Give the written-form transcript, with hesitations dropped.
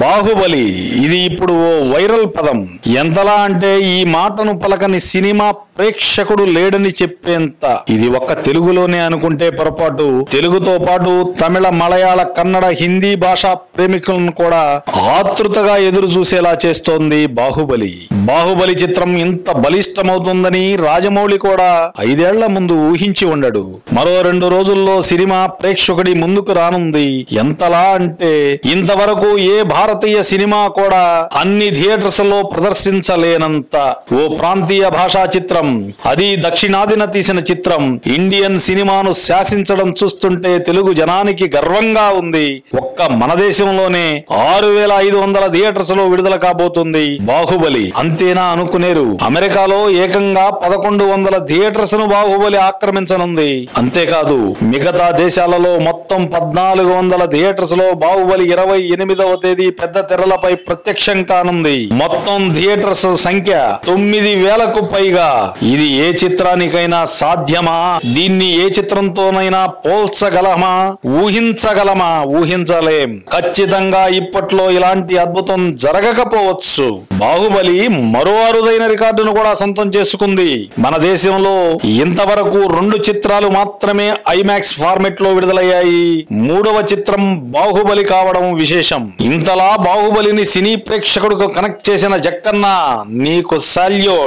బాహుబలి ఇది ఇప్పుడు ఓ వైరల్ పదం. ఎంతలా అంటే ఈ మాటను పలకని సినిమా ప్రేక్షకుడు లేడని చెప్పేంత. ఇది ఒక్క తెలుగులోనే అనుకుంటే పొరపాటు. తెలుగుతో పాటు తమిళ, మలయాళ, కన్నడ, హిందీ భాషా ప్రేమికులను కూడా ఆతృతగా ఎదురు చూసేలా చేస్తోంది బాహుబలి. బాహుబలి చిత్రం ఇంత బలిష్టమవుతుందని రాజమౌళి కూడా 5 ఏళ్ల ముందు ఊహించి ఉండడు. మరో 2 రోజుల్లో సినిమా ప్రేక్షకుడి ముందుకు రానుంది. ఎంతలా అంటే ఇంతవరకు ఏ భారతీయ సినిమా కూడా అన్ని థియేటర్స్ లో ప్రదర్శించలేనంత ఓ ప్రాంతీయ భాషా చిత్రం, అది దక్షిణాదిన తీసిన చిత్రం, ఇండియన్ సినిమాను శాసించడం చూస్తుంటే తెలుగు జనానికి గర్వంగా ఉంది. ఒక్క మన దేశంలోనే 6500 థియేటర్స్ లో విడుదల కాబోతుంది బాహుబలి. అంతేనా అనుకునేరు, అమెరికాలో ఏకంగా 1100 థియేటర్స్ ను బాహుబలి ఆక్రమించనుంది. అంతేకాదు మిగతా దేశాలలో మొత్తం 1400 థియేటర్స్ లో బాహుబలి 28వ తేదీ పెద్ద తెరలపై ప్రత్యక్షం కానుంది. మొత్తం థియేటర్స్ సంఖ్య 9000కు పైగా. ఇది ఏ చిత్రానికైనా సాధ్యమా? దీన్ని ఏ చిత్రంతోనైనా పోల్చగలమా? ఊహించగలమా? ఊహించలేం. ఖచ్చితంగా ఇప్పట్లో ఇలాంటి అద్భుతం జరగకపోవచ్చు. బాహుబలి మరో అరుదైన రికార్డును కూడా సొంతం చేసుకుంది. మన దేశంలో ఇంతవరకు 2 చిత్రాలు మాత్రమే ఐమాక్స్ ఫార్మెట్ లో విడుదలయ్యాయి. 3వ చిత్రం బాహుబలి కావడం విశేషం. ఇంతలా బాహుబలిని సినీ ప్రేక్షకుడికి కనెక్ట్ చేసిన జక్కన్న, నీకు సాల్యూట్.